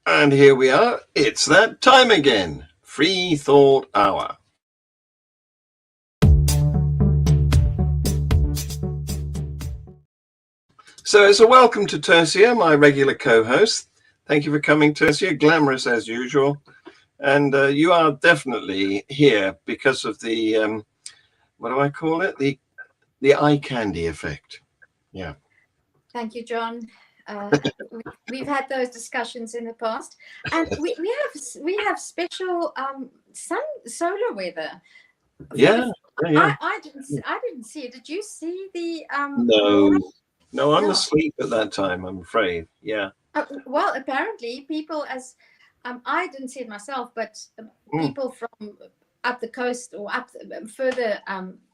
And here we are. It's that time again. Free Thought Hour. So it's a welcome to Tercia, my regular co-host. Thank you for coming, Tercia. Glamorous as usual. And you are definitely here because of the, what do I call it? The eye candy effect. Yeah. Thank you, John. We've had those discussions in the past, and we have special solar weather. Yeah. I didn't see it. Did you see the No, I'm asleep at that time, I'm afraid. Yeah. Well, apparently people I didn't see it myself, but people from up the coast or up further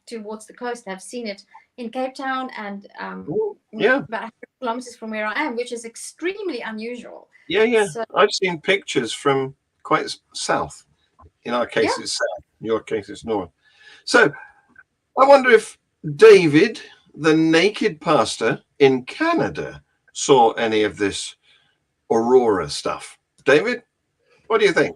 towards the coast have seen it in Cape Town and about 100 kilometers from where I am, which is extremely unusual. Yeah. So, I've seen pictures from quite south. In our case, it's south. In your case, it's north. So I wonder if David, the naked pastor in Canada, saw any of this aurora stuff. David, what do you think?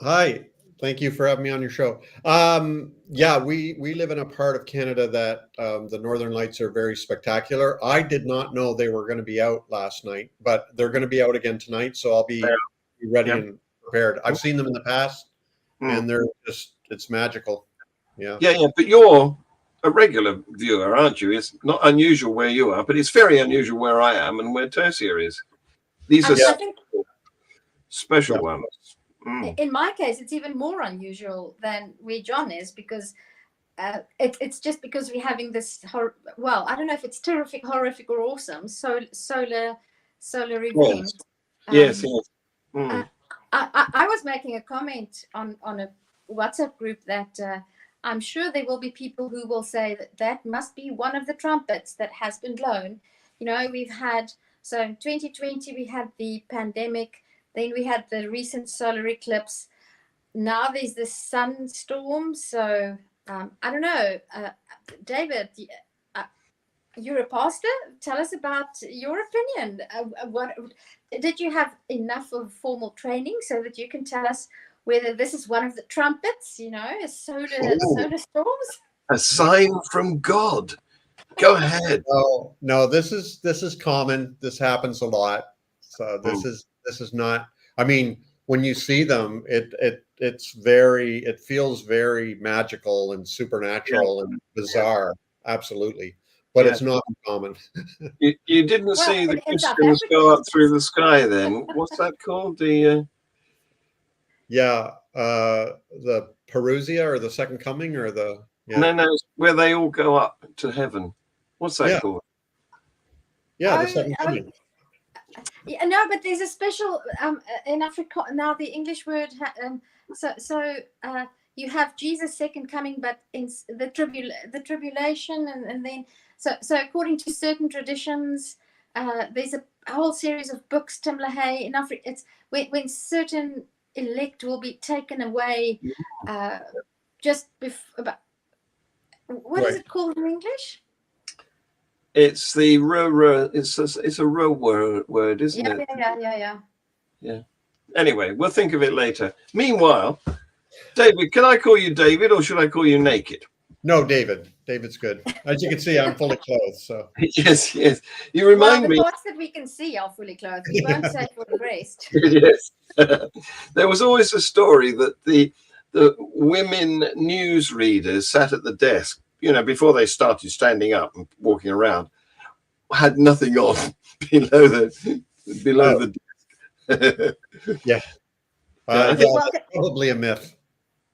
Hi. Thank you for having me on your show. We live in a part of Canada that the Northern Lights are very spectacular. I did not know they were going to be out last night, but they're going to be out again tonight. So I'll be ready and prepared. I've seen them in the past and it's magical. Yeah. But you're a regular viewer, aren't you? It's not unusual where you are, but it's very unusual where I am and where Tercia is. These are special ones. In my case, it's even more unusual than where John is because it's just because we're having this. I don't know if it's terrific, horrific, or awesome. Solar event. Yes. I was making a comment on a WhatsApp group that I'm sure there will be people who will say that must be one of the trumpets that has been blown. You know, we've had in 2020 we had the pandemic. Then we had the recent solar eclipse. Now there's the sunstorm. So I don't know. David, you're a pastor. Tell us about your opinion. What did you have enough of formal training so that you can tell us whether this is one of the trumpets? You know, solar storms. A sign from God. Go ahead. No. This is common. This happens a lot. So this is not, I mean, when you see them, it feels very magical and supernatural and bizarre. Absolutely. But it's not common. You didn't see the Christians go up through the sky then. What's that called? The Parousia or the Second Coming or the No, where they all go up to heaven. What's that called? Yeah, the Second Coming. Yeah, no, but there's a special in Africa now. The English word, you have Jesus' second coming, but in the tribulation, and then so according to certain traditions, there's a whole series of books. Tim LaHaye in Africa, it's when certain elect will be taken away, just before. What is it called in English? It's the it's a row word, isn't it? Yeah. Anyway, we'll think of it later. Meanwhile, David, can I call you David or should I call you naked? No, David. David's good. As you can see, I'm fully clothed. So yes. You remind me. The parts that we can see are fully clothed. We won't say for the rest. Yes. There was always a story that the women news readers sat at the desk, you know, before they started standing up and walking around, had nothing on below the desk. That's probably a myth.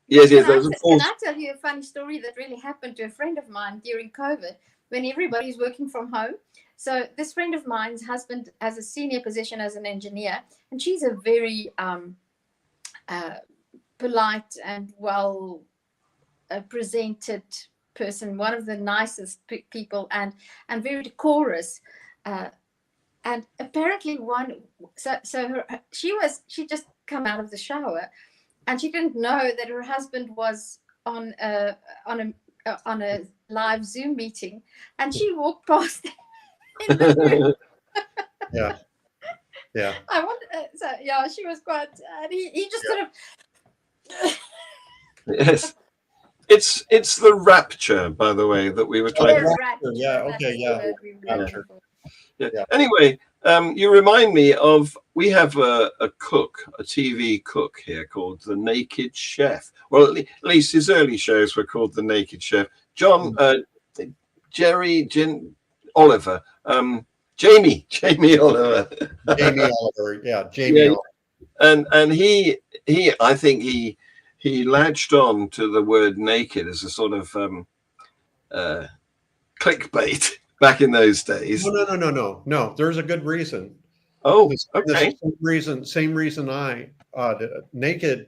Yes. Can I tell you a funny story that really happened to a friend of mine during COVID when everybody's working from home? So this friend of mine's husband has a senior position as an engineer, and she's a very polite and well presented person, one of the nicest people, and very decorous. And apparently she just come out of the shower, and she didn't know that her husband was on a live Zoom meeting, and she walked past. Yeah. I wonder, So yeah, she was quite. He just sort of. Yes. It's the rapture, by the way, that we were trying to. Rapture, Yeah, that's okay, the yeah. word we were looking for. Yeah. Yeah. Anyway, you remind me of, we have a cook, a TV cook here called the Naked Chef. Well, at least his early shows were called the Naked Chef. Oliver, Jamie Oliver. Jamie Oliver, yeah, Jamie Yeah, Oliver. and he I think he latched on to the word naked as a sort of clickbait back in those days. No. There's a good reason. Oh, The okay. same reason I did it. Naked.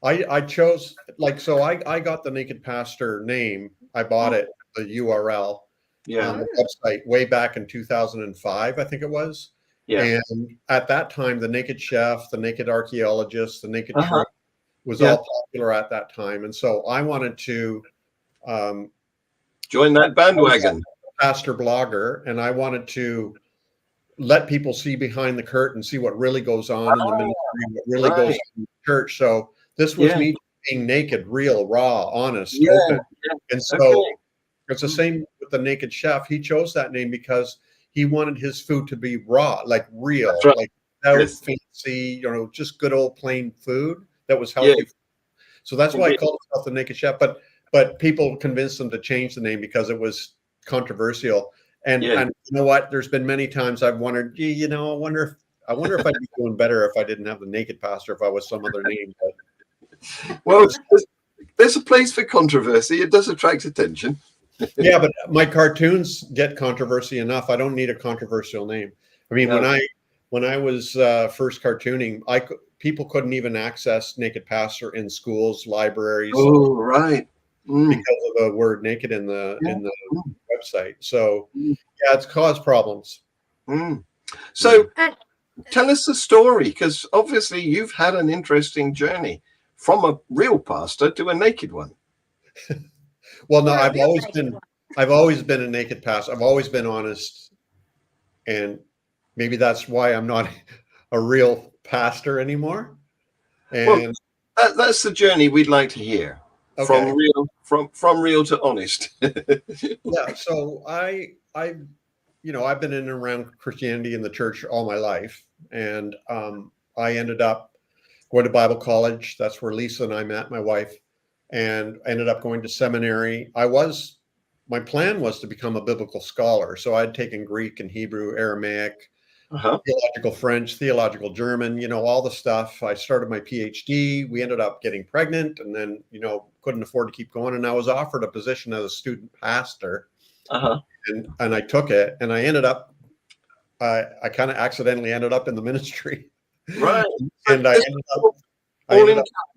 I chose, like, so I got the Naked Pastor name. I bought it, the URL Yeah, on the website way back in 2005, I think it was. yeah. And at that time, the Naked Chef, the Naked Archaeologist, the Naked Uh-huh. Shrimp was Yeah. all popular at that time. And so I wanted to Join that bandwagon. pastor blogger, and I wanted to let people see behind the curtain, see what really goes on in the ministry, what really goes on in the church. So this was me being naked, real, raw, honest, open. And so it's the same with the Naked Chef. He chose that name because he wanted his food to be raw, like real, Right. like without fancy, just good old plain food that was healthy. Yeah. So that's why I called himself the Naked Chef. But people convinced him to change the name because it was controversial. And you know what? There's been many times I've wondered, gee, I wonder if I'd be doing better if I didn't have the Naked Pastor, if I was some other name. But, well, there's a place for controversy. It does attract attention. Yeah, but my cartoons get controversy enough. I don't need a controversial name. I mean, when I was first cartooning, people couldn't even access Naked Pastor in schools, libraries. Oh, right. Because of the word naked in the website. So yeah, it's caused problems. So tell us the story, because obviously you've had an interesting journey from a real pastor to a naked one. Well, no, I've always been a naked pastor. I've always been honest, and maybe that's why I'm not a real pastor anymore. And well, that's the journey we'd like to hear. Okay. From real to honest. Yeah. So I've been in and around Christianity in the church all my life, and I ended up going to Bible college. That's where Lisa and I met, my wife, and ended up going to seminary. My plan was to become a biblical scholar. So I'd taken Greek and Hebrew, Aramaic, theological French, theological German, all the stuff. I started my PhD. We ended up getting pregnant, and then, couldn't afford to keep going. And I was offered a position as a student pastor, and I took it. And I ended up, I kind of accidentally ended up in the ministry, right? And I ended up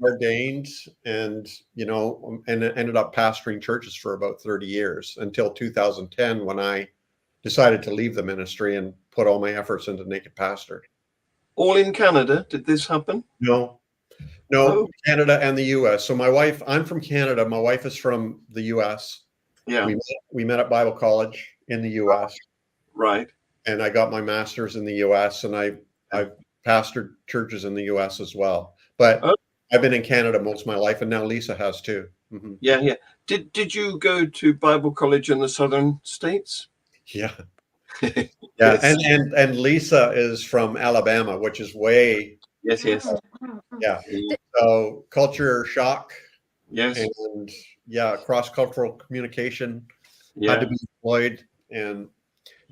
ordained, and and ended up pastoring churches for about 30 years until 2010, when I decided to leave the ministry and put all my efforts into Naked Pastor. All in Canada, did this happen? No, Canada and the US. So I'm from Canada. My wife is from the US. Yeah. We met at Bible college in the US. Right. And I got my master's in the US, and I've pastored churches in the US as well. But I've been in Canada most of my life, and now Lisa has too. Mm-hmm. Yeah. Did you go to Bible college in the southern states? Yeah. Yeah. Yes. And Lisa is from Alabama, which is way. Yes. Yeah. So culture shock. Yes. And cross-cultural communication had to be employed. And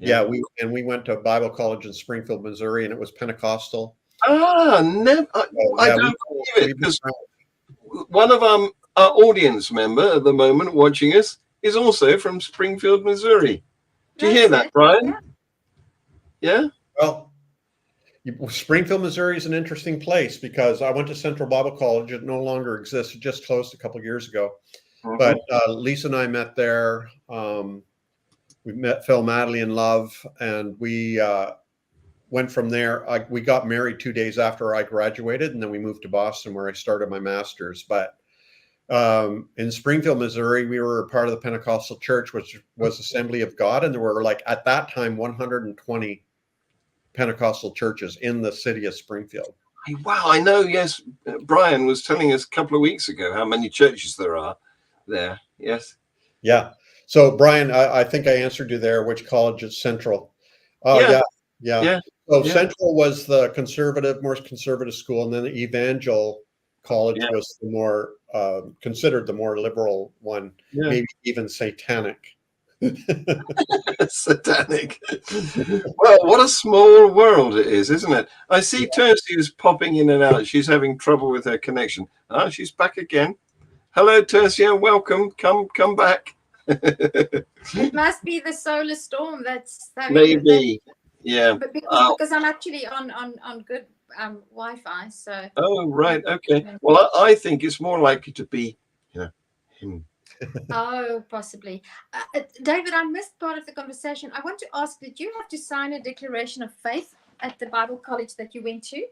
we went to Bible college in Springfield, Missouri, and it was Pentecostal. Never. I don't believe it, because one of our audience member at the moment watching us is also from Springfield, Missouri. Do you hear that, Brian? Yeah. Well, Springfield, Missouri is an interesting place, because I went to Central Bible College. It no longer exists. It just closed a couple of years ago. But Lisa and I met there. We fell madly in love, and we went from there. We got married 2 days after I graduated, and then we moved to Boston, where I started my master's. But in Springfield, Missouri, we were a part of the Pentecostal church, which was Assembly of God. And there were, at that time, 120 Pentecostal churches in the city of Springfield. Wow, I know. Yes, Brian was telling us a couple of weeks ago how many churches there are there. Yes. Yeah. So Brian, I think I answered you there. Which college is Central? Oh Yeah. yeah. Yeah. So Yeah. Central was the more conservative school, and then the Evangel College was the more considered the more liberal one, maybe even satanic. Satanic. Well, what a small world it is, isn't it? I see Tercy is popping in and out. She's having trouble with her connection. Ah, she's back again. Hello, Tercia. Welcome. Come back. It must be the solar storm that's maybe. Yeah. But because I'm actually on good Wi-Fi, so. Oh, right. Okay. Well, I think it's more likely to be, him. Oh, possibly. David, I missed part of the conversation. I want to ask, did you have to sign a declaration of faith at the Bible college that you went to?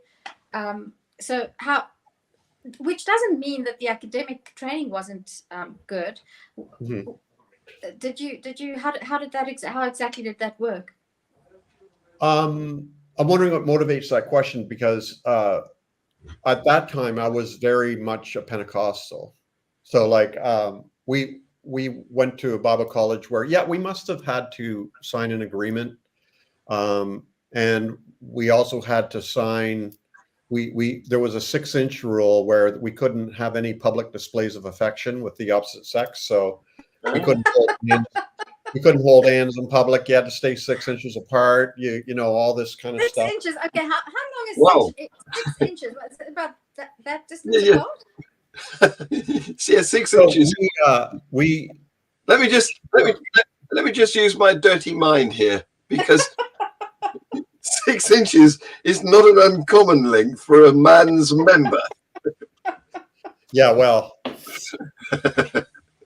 Which doesn't mean that the academic training wasn't good. Mm-hmm. How exactly did that work? I'm wondering what motivates that question, because at that time I was very much a Pentecostal. So like we went to a Bible college where we must have had to sign an agreement, and we also had to sign. There was a 6-inch rule where we couldn't have any public displays of affection with the opposite sex, so we couldn't hold hands. You couldn't hold hands in public. You had to stay 6 inches apart. You know, all this kind of stuff. 6 inches. Okay, how long is 6 inches? What's it, about that distance apart? Yeah, 6 inches. Let me just use my dirty mind here, because 6 inches is not an uncommon length for a man's member. Yeah, well,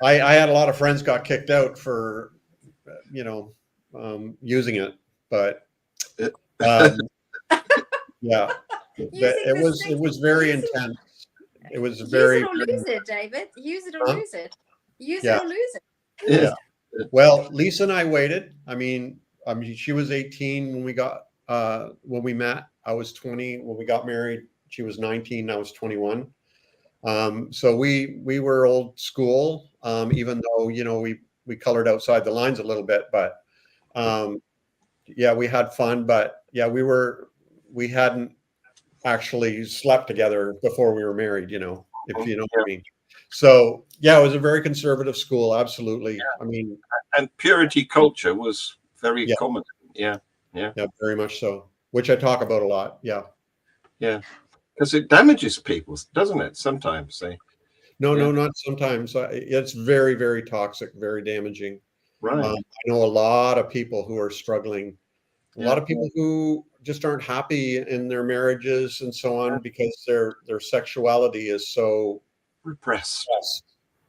I had a lot of friends got kicked out for using it, but yeah, it was very intense. It was very. Use it or lose it, David. Use it or lose it. Use it or lose it. Yeah. Well, Lisa and I waited. I mean, she was 18 when we met. I was 20 when we got married. She was 19. I was 21. So we were old school, even though we colored outside the lines a little bit. But we had fun. But we hadn't actually slept together before we were married. If you know what I mean. So it was a very conservative school. Absolutely. I mean, and purity culture was very common. Yeah, very much so. Which I talk about a lot. Yeah. Because it damages people, doesn't it? Sometimes No, not sometimes. It's very, very toxic, very damaging. Right. I know a lot of people who are struggling. A lot of people who just aren't happy in their marriages and so on, because their sexuality is so repressed.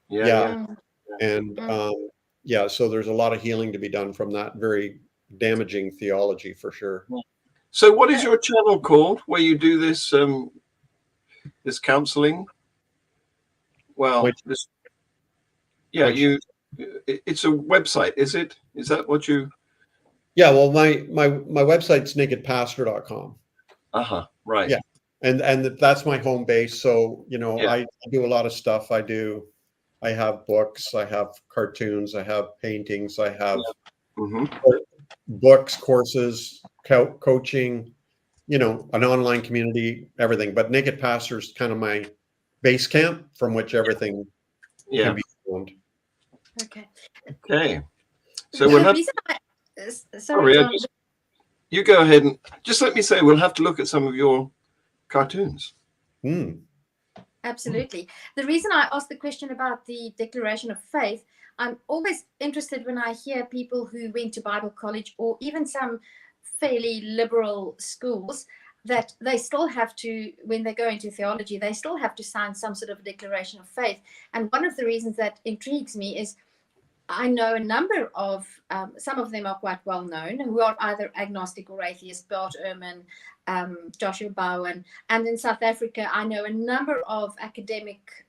And so there's a lot of healing to be done from that very damaging theology, for sure. So what is your channel called where you do this this counseling? Well, it's a website, is it? Is that what you? Yeah, well, my website's nakedpastor.com. Right. Yeah. And that's my home base. So, I do a lot of stuff. I have books, I have cartoons, I have paintings, I have books, courses, coaching, an online community, everything. But Naked Pastor is kind of my base camp from which everything can be formed. Okay. So we'll have. You go ahead and just let me say we'll have to look at some of your cartoons. Absolutely. The reason I asked the question about the Declaration of Faith, I'm always interested when I hear people who went to Bible college or even some fairly liberal schools, that they still have to, when they go into theology, they still have to sign some sort of declaration of faith. And one of the reasons that intrigues me is I know a number of, some of them are quite well known, who are either agnostic or atheist, Bart Ehrman, Joshua Bowen. And in South Africa, I know a number of academic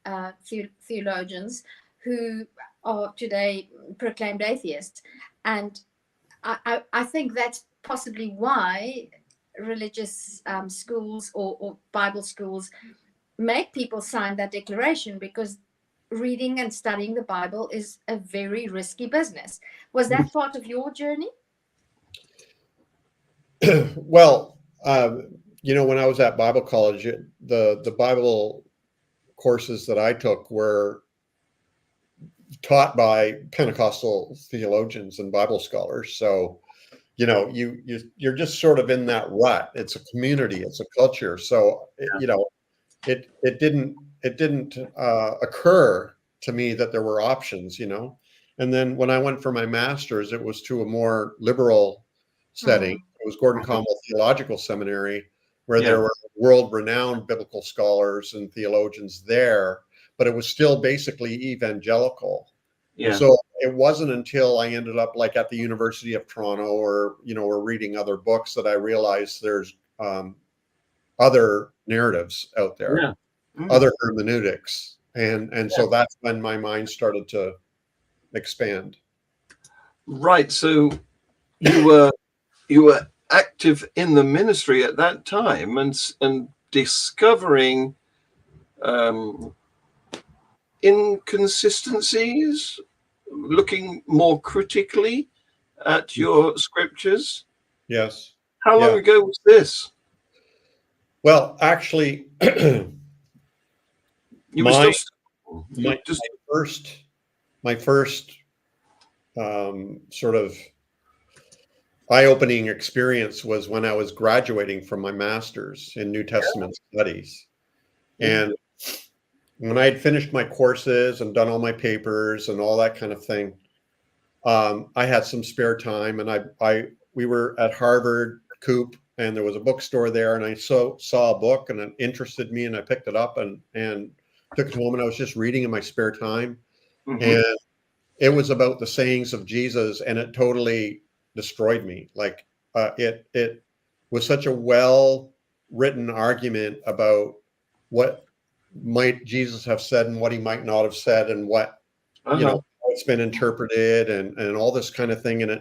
theologians who are today proclaimed atheists. And I think that's possibly why religious schools or Bible schools make people sign that declaration, because reading and studying the Bible is a very risky business. Was that part of your journey? Well, when I was at Bible college, the Bible courses that I took were taught by Pentecostal theologians and Bible scholars. So, you're just sort of in that rut. It's a community, it's a culture. So, it didn't occur to me that there were options, And then when I went for my master's, it was to a more liberal setting. It was Gordon Conwell Theological Seminary, where there were world-renowned biblical scholars and theologians there, but it was still basically evangelical. Yeah. So it wasn't until I ended up like at the University of Toronto or reading other books that I realized there's other narratives out there, Yeah. other hermeneutics. And so that's when my mind started to expand. Right. So you were active in the ministry at that time and discovering inconsistencies, looking more critically at your scriptures. Yes. How long ago was this? Well, actually, my first sort of eye-opening experience was when I was graduating from my master's in New Testament studies. And when I had finished my courses and done all my papers and all that kind of thing, I had some spare time, and we were at Harvard Coop, and there was a bookstore there, and I saw a book, and it interested me, and I picked it up and took it home, and I was just reading in my spare time. And it was about the sayings of Jesus, and it totally destroyed me. Like it was such a well-written argument about what might Jesus have said and what he might not have said, and what how it's been interpreted, and all this kind of thing. And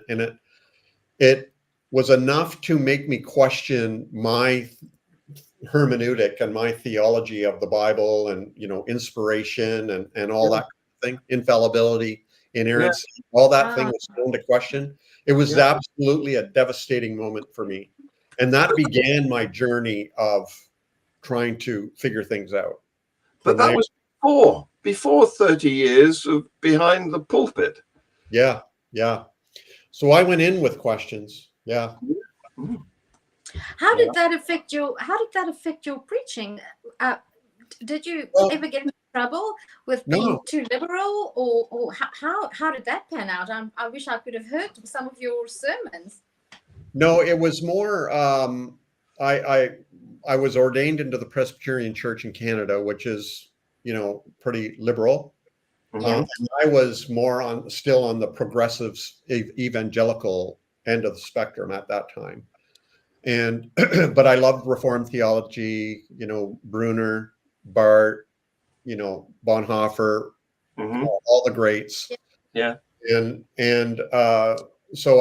it was enough to make me question my hermeneutic and my theology of the Bible, and inspiration and all that thing, infallibility, inerrancy, all that thing was thrown into question. It was absolutely a devastating moment for me, and that began my journey of trying to figure things out. But that was before 30 years of behind the pulpit. Yeah. So I went in with questions. Yeah. How did that affect your preaching? Did you ever get in trouble with being too liberal, or how did that pan out? I wish I could have heard some of your sermons. No, it was more. I was ordained into the Presbyterian Church in Canada, which is pretty liberal. And I was more still on the progressive evangelical end of the spectrum at that time. And but I loved Reformed theology, Bruner, Barth, Bonhoeffer, all the greats. Yeah. And so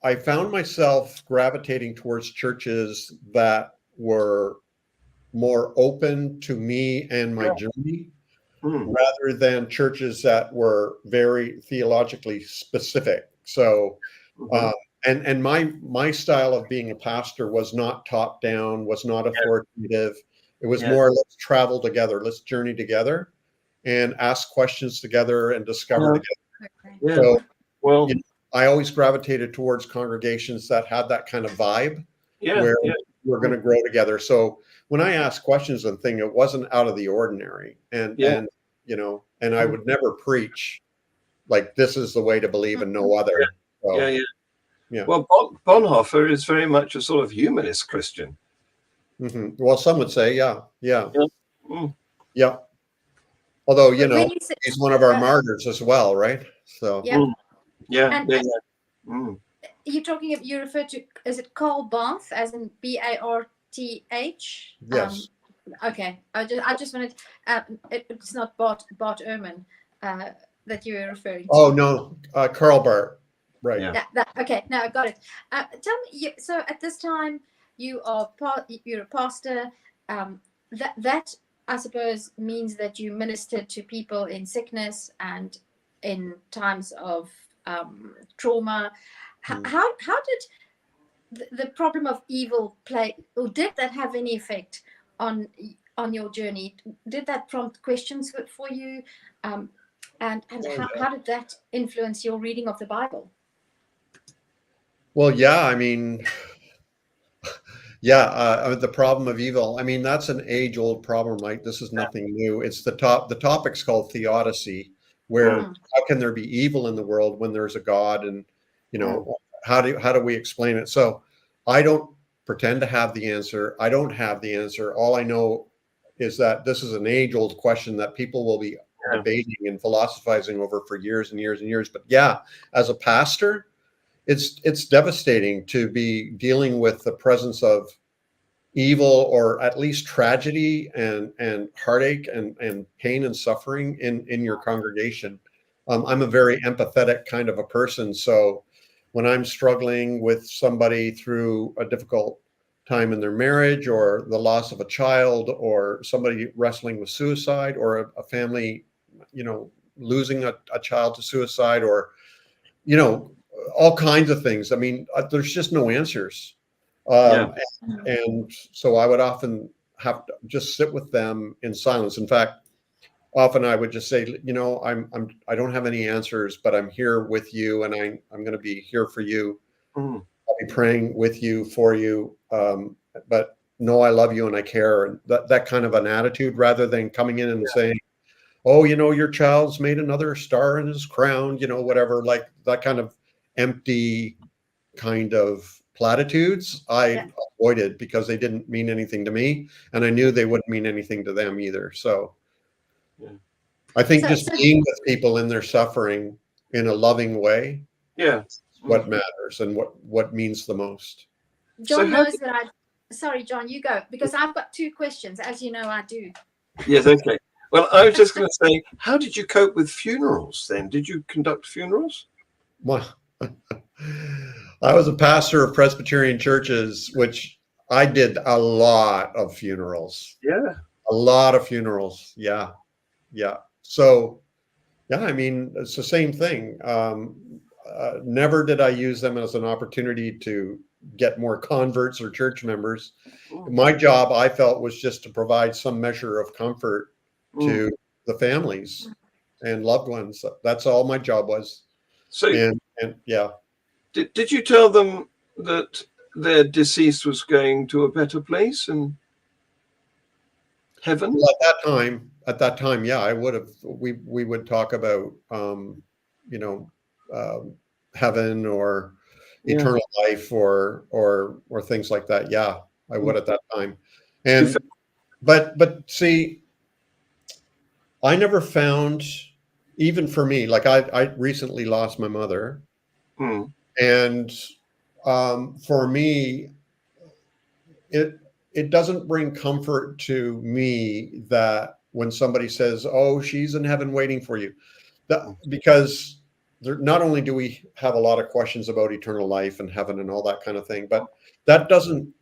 I found myself gravitating towards churches that were more open to me and my journey, rather than churches that were very theologically specific. So, and my style of being a pastor was not top down, was not authoritative. It was more, let's travel together, let's journey together, and ask questions together and discover together. So, I always gravitated towards congregations that had that kind of vibe, where we're going to grow together. So when I asked questions and thing, it wasn't out of the ordinary, and I would never preach like this is the way to believe and no other. So, yeah. Well, Bonhoeffer is very much a sort of humanist Christian. Well, some would say, yeah. Although he's one of our martyrs as well, right? So you refer to, is it Karl Barth, as in Barth? Yes. Okay. I just wanted. It's not Bart Ehrman that you were referring to. Oh no, Karl Barth. Right. Yeah. Okay, now I got it. Tell me, so at this time you're a pastor. That I suppose means that you minister to people in sickness and in times of trauma. Mm. How did the problem of evil play, or did that have any effect on your journey? Did that prompt questions for you? And how did that influence your reading of the Bible? Well, yeah, I mean, yeah, the problem of evil. I mean, that's an age-old problem, right? This is nothing new. It's the topic's called theodicy, where how can there be evil in the world when there's a God? And, you know, how do we explain it? So I don't pretend to have the answer. I don't have the answer. All I know is that this is an age-old question that people will be debating and philosophizing over for years and years and years. But yeah, as a pastor, it's devastating to be dealing with the presence of evil, or at least tragedy and heartache and pain and suffering in your congregation. I'm a very empathetic kind of a person. So when I'm struggling with somebody through a difficult time in their marriage, or the loss of a child, or somebody wrestling with suicide, or a family, you know, losing a child to suicide, or, you know, all kinds of things. I mean, there's just no answers. And so I would often have to just sit with them in silence. In fact, often I would just say, you know, I don't have any answers, but I'm here with you, and I'm going to be here for you. I'll be praying with you, for you. But no, I love you and I care. And that kind of an attitude, rather than coming in and saying, oh, you know, your child's made another star in his crown, you know, whatever, like that kind of empty kind of platitudes I avoided, because they didn't mean anything to me, and I knew they wouldn't mean anything to them either. So I think just being with people in their suffering in a loving way, what matters and what means the most. John knows that sorry, John, you go, because I've got two questions. As you know, I do. Yes, okay. Well, I was just going to say, how did you cope with funerals then? Did you conduct funerals? Well, I was a pastor of Presbyterian churches, which I did a lot of funerals. Yeah. A lot of funerals. Yeah. Yeah. So, yeah, I mean, it's the same thing. Never did I use them as an opportunity to get more converts or church members. My job, I felt, was just to provide some measure of comfort to the families and loved ones. That's all my job was. So, and yeah. Did you tell them that their deceased was going to a better place and heaven? Well, at that time, yeah, I would have. We would talk about, you know, heaven or eternal life, or things like that. Yeah, I would at that time. And but see, I never found, even for me, like I recently lost my mother, and for me, it doesn't bring comfort to me that when somebody says, "Oh, she's in heaven waiting for you," because not only do we have a lot of questions about eternal life and heaven and all that kind of thing, but that doesn't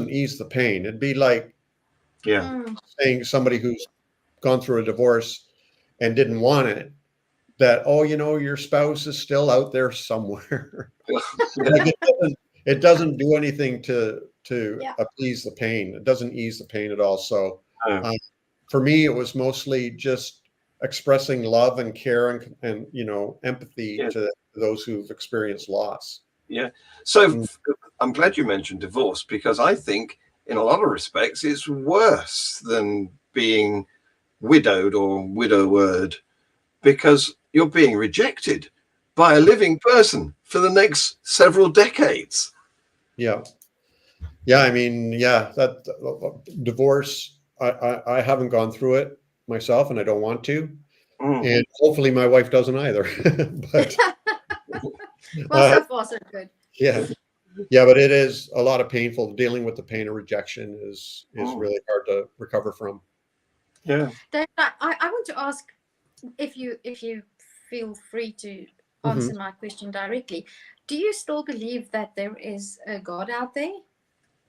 ease the pain. It'd be like saying somebody who's gone through a divorce and didn't want it, that, oh, you know, your spouse is still out there somewhere. Like it doesn't do anything to appease the pain. It doesn't ease the pain at all. So for me, it was mostly just expressing love and care and you know, empathy to those who've experienced loss. Yeah. So I'm glad you mentioned divorce, because I think in a lot of respects it's worse than being widowed or widowered, because you're being rejected by a living person for the next several decades. Yeah. Yeah. I mean, yeah, that divorce, I haven't gone through it myself, and I don't want to. And hopefully my wife doesn't either. But well, so far so good. Yeah. Yeah, but it is a lot of painful. Dealing with the pain of rejection is really hard to recover from. Yeah. Dave, I want to ask, if you feel free to answer my question directly. Do you still believe that there is a God out there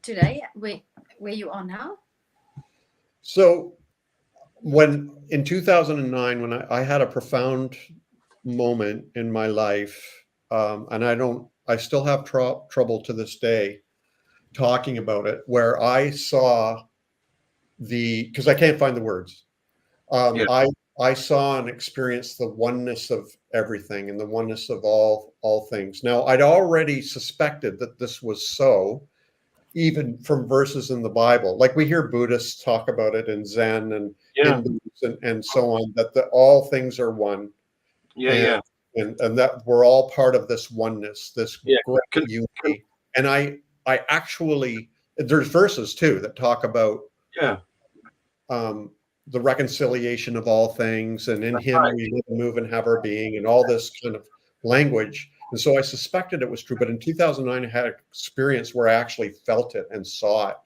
today, where you are now? So when in 2009, when I had a profound moment in my life, and I still have trouble to this day talking about it, where I saw because I can't find the words. Yeah. I saw and experienced the oneness of everything and the oneness of all things. Now, I'd already suspected that this was so, even from verses in the Bible. Like we hear Buddhists talk about it in Zen and Hindus and so on, that all things are one. And that we're all part of this oneness, this great unity. And I actually, there's verses too that talk about the reconciliation of all things, and in him we live and move and have our being, and all this kind of language. And so I suspected it was true, but in 2009 I had an experience where I actually felt it and saw it,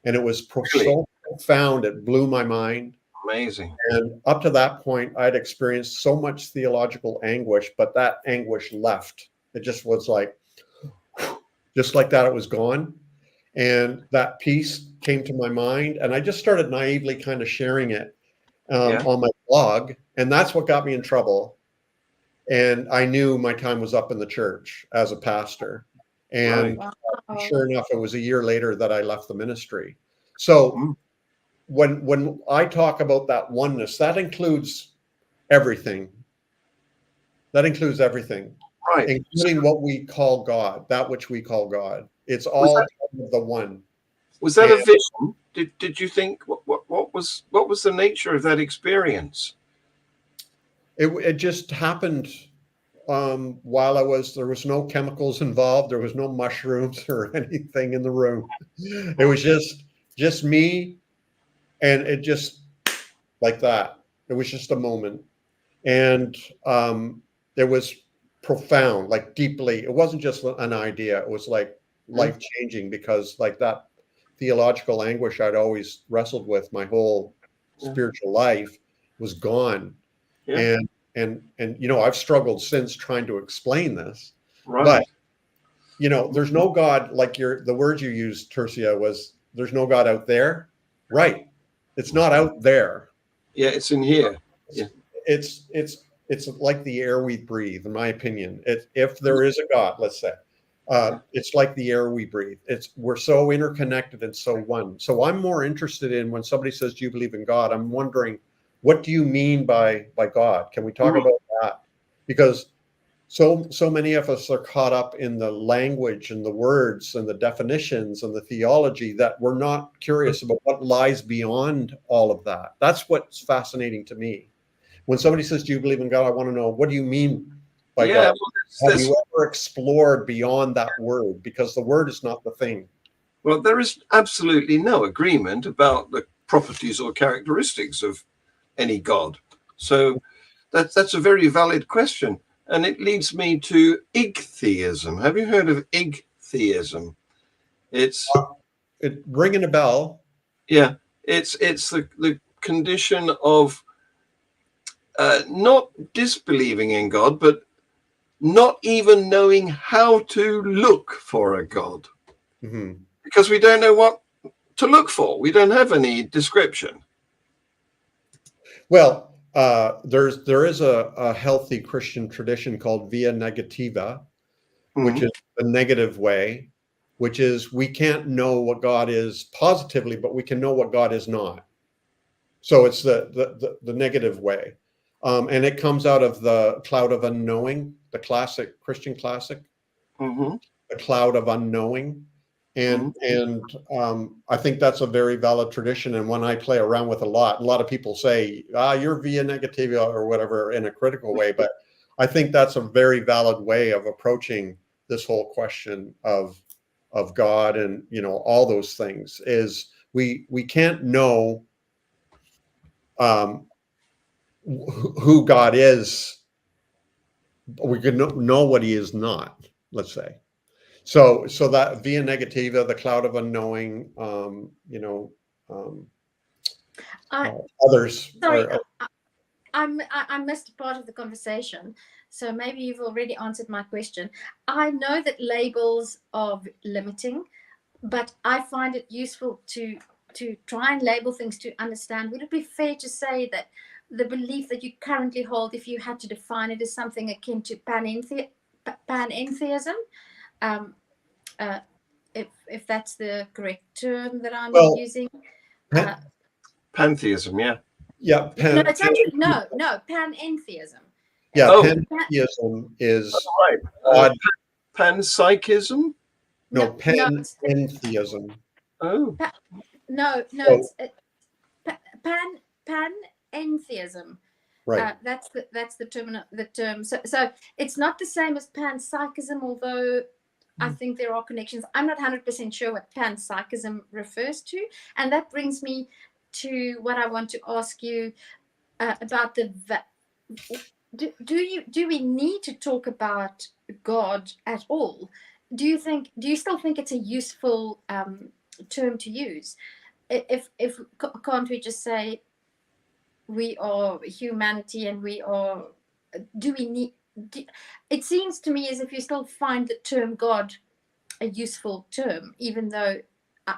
and it was so profound, it blew my mind. Amazing. And up to that point I'd experienced so much theological anguish, but that anguish left. It just was like, just like that, it was gone. And that peace came to my mind, and I just started naively kind of sharing it on my blog, and that's what got me in trouble. And I knew my time was up in the church as a pastor. And sure enough, it was a year later that I left the ministry. So when I talk about that oneness, that includes everything. That includes everything, including what we call God, that which we call God. It's all part of the one. Was that a vision? Did you think what was the nature of that experience? It just happened while there was no chemicals involved. There was no mushrooms or anything in the room. It was just me, and it just like that. It was just a moment, and it was profound, like deeply. It wasn't just an idea. It was like life-changing, because like that theological anguish I'd always wrestled with my whole spiritual life was gone. And I've struggled since trying to explain this. But there's no God, like the word you used, Tercia, was there's no God out there. Right. It's not out there. Yeah, it's in here. It's like the air we breathe, in my opinion. If there is a God, let's say, it's like the air we breathe. We're so interconnected and so one. So I'm more interested in, when somebody says, do you believe in God? I'm wondering, what do you mean by God? Can we talk about that? Because so many of us are caught up in the language and the words and the definitions and the theology that we're not curious about what lies beyond all of that. That's what's fascinating to me. When somebody says, do you believe in God? I want to know, what do you mean by God? Have you ever explored beyond that word? Because the word is not the thing. Well, there is absolutely no agreement about the properties or characteristics of any God. So that's a very valid question. And it leads me to igtheism. Have you heard of igtheism? It's ringing a bell. Yeah, it's the condition of not disbelieving in God, but not even knowing how to look for a God, because we don't know what to look for. We don't have any description. Well, there is a healthy Christian tradition called via negativa, which is the negative way, which is we can't know what God is positively, but we can know what God is not. So it's the negative way. And it comes out of the cloud of unknowing, the classic Christian classic, the cloud of unknowing. And I think that's a very valid tradition, and one I play around with a lot. A lot of people say, you're via negativa or whatever in a critical way, but I think that's a very valid way of approaching this whole question of God and all those things. Is we can't know who God is. We can know what he is not, let's say. So that via negativa, the cloud of unknowing, others. Sorry, I missed part of the conversation, so maybe you've already answered my question. I know that labels are limiting, but I find it useful to try and label things to understand. Would it be fair to say that the belief that you currently hold, if you had to define it, is something akin to panentheism? Um, if that's the correct term that I'm Well, using. Pantheism, yeah. Yeah, No, it's actually no panentheism. yeah, Oh. pantheism is Right. God. Panpsychism? No, No, pantheism. Oh. no, So- it's panentheism. Right. That's the term. So it's not the same as panpsychism, although I think there are connections. I'm not 100% sure what panpsychism refers to, and that brings me to what I want to ask you about the. Do we need to talk about God at all? Do you still think it's a useful term to use? If can't we just say we are humanity and we are? Do we need? It seems to me as if you still find the term God a useful term, even though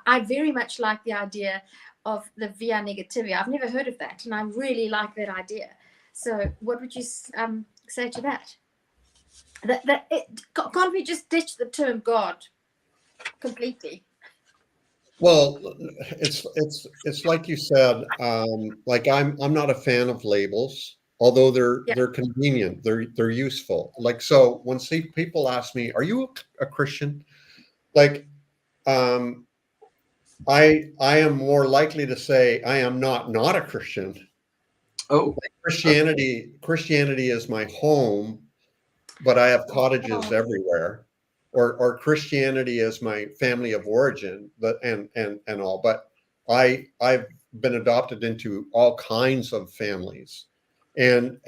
I very much like the idea of the via negativia. I've never heard of that, and I really like that idea. So, what would you say to that? Can't we just ditch the term God completely? Well, it's like you said. Like I'm not a fan of labels, although they're convenient. They're useful. Like so, when people ask me, "Are you a Christian?" Like, I am more likely to say I am not a Christian. Oh. Like Christianity is my home, but I have cottages everywhere. Or Christianity is my family of origin, but and all. But I've been adopted into all kinds of families, and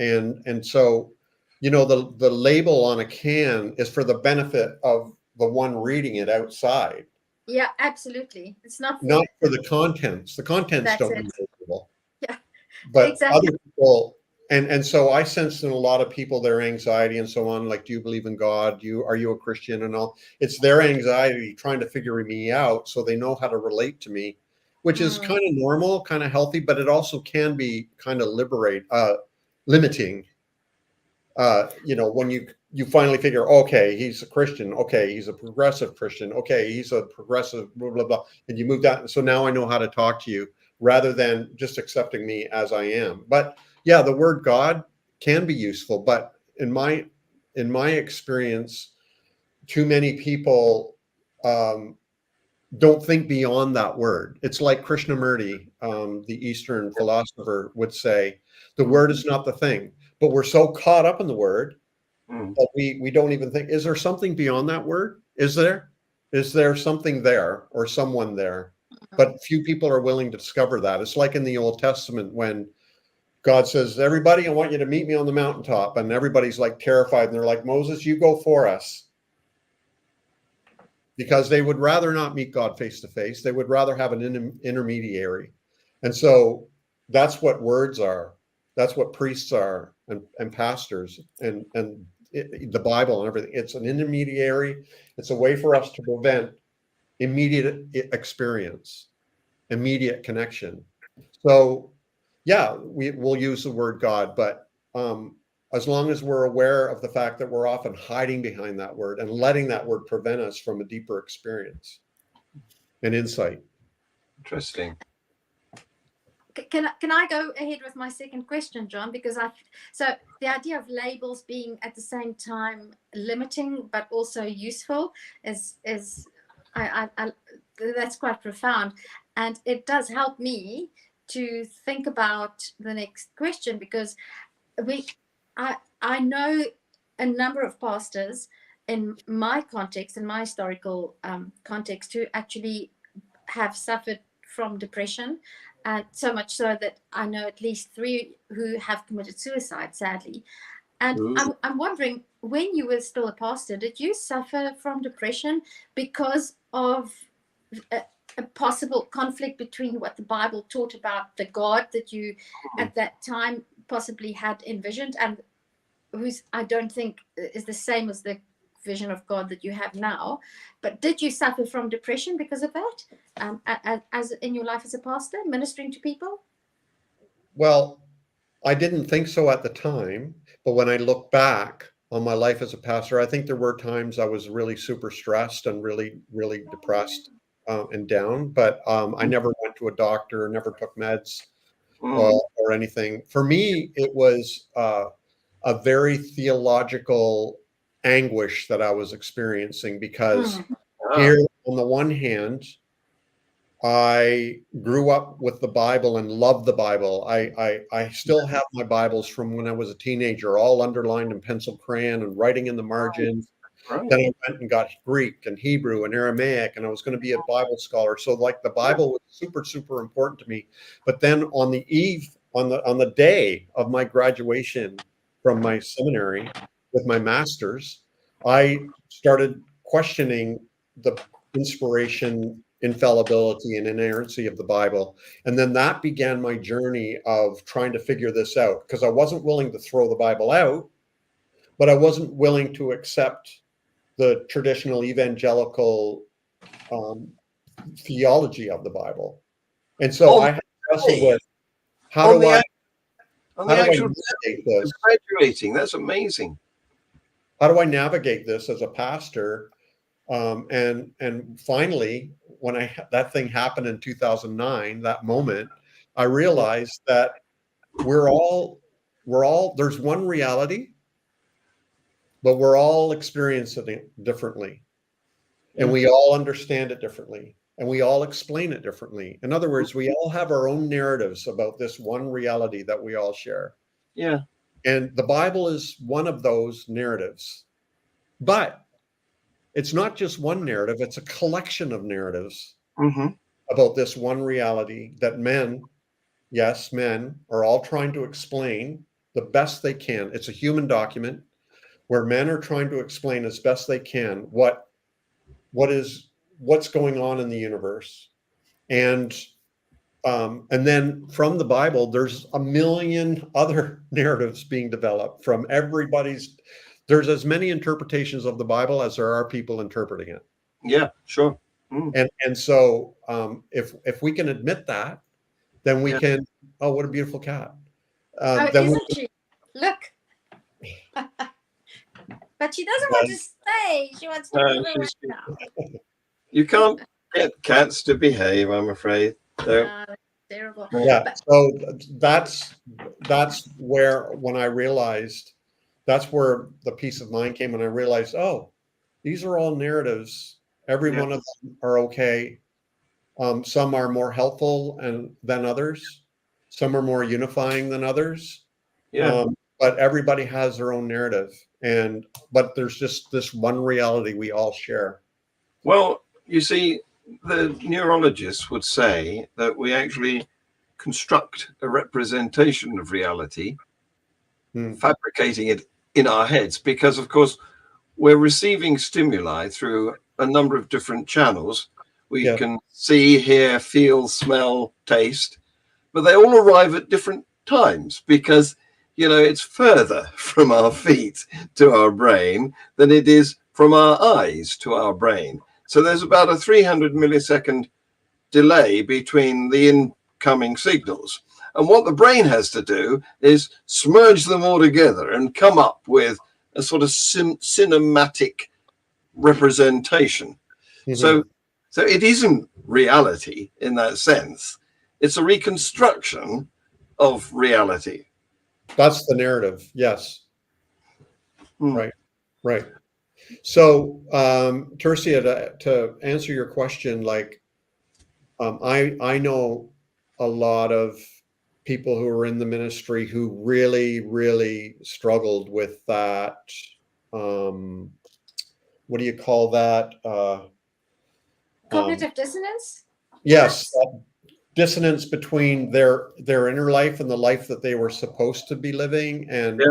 so the label on a can is for the benefit of the one reading it outside. Yeah, absolutely. It's not for the contents. The contents don't be visible. Yeah, but exactly. Other people. And so I sense in a lot of people their anxiety and so on, like, do you believe in God? Are you a Christian and all? It's their anxiety trying to figure me out so they know how to relate to me, which is kind of normal, kind of healthy, but it also can be kind of limiting. When you finally figure, okay, he's a Christian, okay, he's a progressive Christian, okay, he's a progressive blah blah blah, and you move that. So now I know how to talk to you rather than just accepting me as I am. But yeah, the word God can be useful, but in my experience, too many people don't think beyond that word. It's like Krishnamurti, the Eastern philosopher, would say, the word is not the thing, but we're so caught up in the word that we don't even think, is there something beyond that word? Is there something there or someone there? But few people are willing to discover that. It's like in the Old Testament when God says, everybody, I want you to meet me on the mountaintop. And everybody's like terrified. And they're like, Moses, you go for us. Because they would rather not meet God face to face. They would rather have an intermediary. And so that's what words are. That's what priests are and pastors and the Bible and everything. It's an intermediary. It's a way for us to prevent immediate experience, immediate connection. So yeah, we'll use the word God, but as long as we're aware of the fact that we're often hiding behind that word and letting that word prevent us from a deeper experience and insight. Interesting. Can I go ahead with my second question, John? Because so the idea of labels being at the same time limiting but also useful is that's quite profound, and it does help me to think about the next question, because I know a number of pastors in my context, in my historical context, who actually have suffered from depression, and so much so that I know at least 3 who have committed suicide, sadly. And I'm wondering, when you were still a pastor, did you suffer from depression because of a possible conflict between what the Bible taught about the God that you at that time possibly had envisioned, and who's, I don't think is the same as the vision of God that you have now. But did you suffer from depression because of that, as in your life as a pastor, ministering to people? Well, I didn't think so at the time, but when I look back on my life as a pastor, I think there were times I was really super stressed and really, really depressed and down, but I never went to a doctor, never took meds or anything. For me, it was a very theological anguish that I was experiencing, because here on the one hand, I grew up with the Bible and loved the Bible. I still have my Bibles from when I was a teenager, all underlined in pencil crayon and writing in the margins. Right. Then I went and got Greek and Hebrew and Aramaic, and I was going to be a Bible scholar. So like the Bible was super, super important to me. But then on the day of my graduation from my seminary with my master's, I started questioning the inspiration, infallibility, and inerrancy of the Bible. And then that began my journey of trying to figure this out, because I wasn't willing to throw the Bible out, but I wasn't willing to accept the traditional evangelical theology of the Bible. And so I had to wrestle with how do I navigate this? Graduating, that's amazing. How do I navigate this as a pastor? And finally, when that thing happened in 2009, that moment, I realized that we're all there's one reality, but we're all experiencing it differently, and we all understand it differently, and we all explain it differently. In other words, we all have our own narratives about this one reality that we all share. Yeah. And the Bible is one of those narratives, but it's not just one narrative, it's a collection of narratives about this one reality that men are all trying to explain the best they can. It's a human document where men are trying to explain as best they can what's going on in the universe. And then from the Bible, there's a million other narratives being developed from everybody's. There's as many interpretations of the Bible as there are people interpreting it. Yeah, sure. And so if we can admit that, then we can. Oh, what a beautiful cat! Isn't she? Look. But she doesn't want to stay. She wants to move away now. You can't get cats to behave, I'm afraid. So. Terrible. Yeah. So that's where, when I realized, that's where the peace of mind came, when I realized, oh, these are all narratives. Every one of them are okay. Some are more helpful than others. Some are more unifying than others. Yeah. But everybody has their own narrative, but there's just this one reality we all share. Well, you see, the neurologists would say that we actually construct a representation of reality, fabricating it in our heads, because, of course, we're receiving stimuli through a number of different channels. We can see, hear, feel, smell, taste, but they all arrive at different times, because it's further from our feet to our brain than it is from our eyes to our brain. So there's about a 300 millisecond delay between the incoming signals. And what the brain has to do is smudge them all together and come up with a sort of cinematic representation. So it isn't reality in that sense. It's a reconstruction of reality. That's the narrative. Yes. Right. So, Tercia, to answer your question, I know a lot of people who are in the ministry who really, really struggled with that. What do you call that? Cognitive dissonance? Yes. Dissonance between their inner life and the life that they were supposed to be living and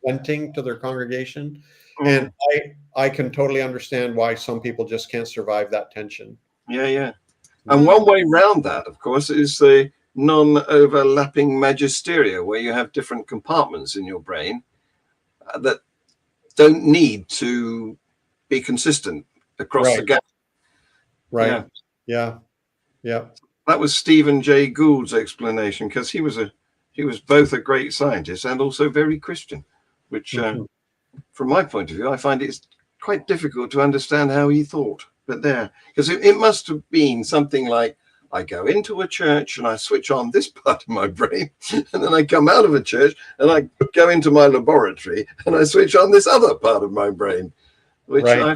presenting to their congregation. And I can totally understand why some people just can't survive that tension. And one way around that, of course, is the non-overlapping magisteria, where you have different compartments in your brain that don't need to be consistent across the gap. Right. Yeah. That was Stephen Jay Gould's explanation, because he was both a great scientist and also very Christian, which from my point of view, I find it's quite difficult to understand how he thought. But there, because it must have been something like, I go into a church and I switch on this part of my brain, and then I come out of a church and I go into my laboratory and I switch on this other part of my brain, which I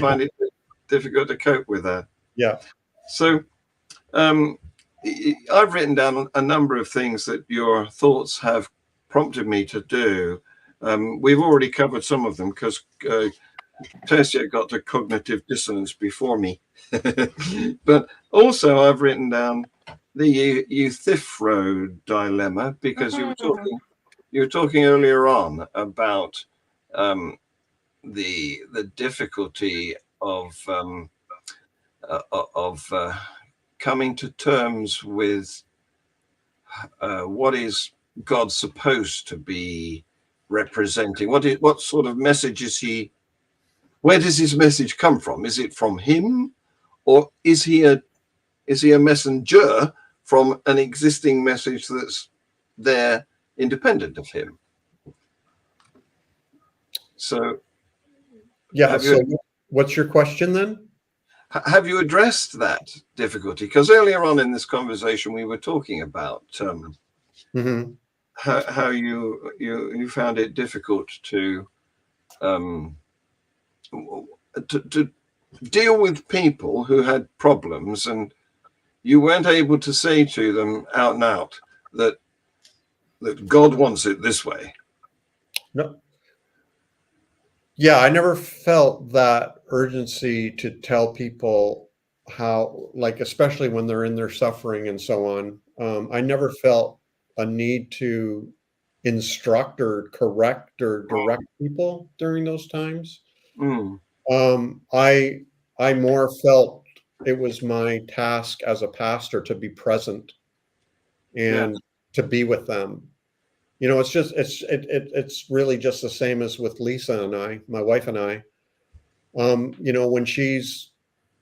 find it difficult to cope with that. Yeah. So I've written down a number of things that your thoughts have prompted me to do. We've already covered some of them, because Tertia got to cognitive dissonance before me. But also I've written down the Euthyphro dilemma, because you were talking earlier on about the difficulty of coming to terms with what is God supposed to be representing. What sort of message is he? Where does his message come from? Is it from him, or is he a messenger from an existing message that's there independent of him? So, yeah. So, what's your question then? Have you addressed that difficulty? Because earlier on in this conversation, we were talking about how you found it difficult to deal with people who had problems, and you weren't able to say to them out and out that God wants it this way. No. Yeah, I never felt that urgency to tell people how, like, especially when they're in their suffering and so on. I never felt a need to instruct or correct or direct people during those times. I more felt it was my task as a pastor to be present and to be with them. You know, it's really just the same as with Lisa and I, my wife and I. You know, when she's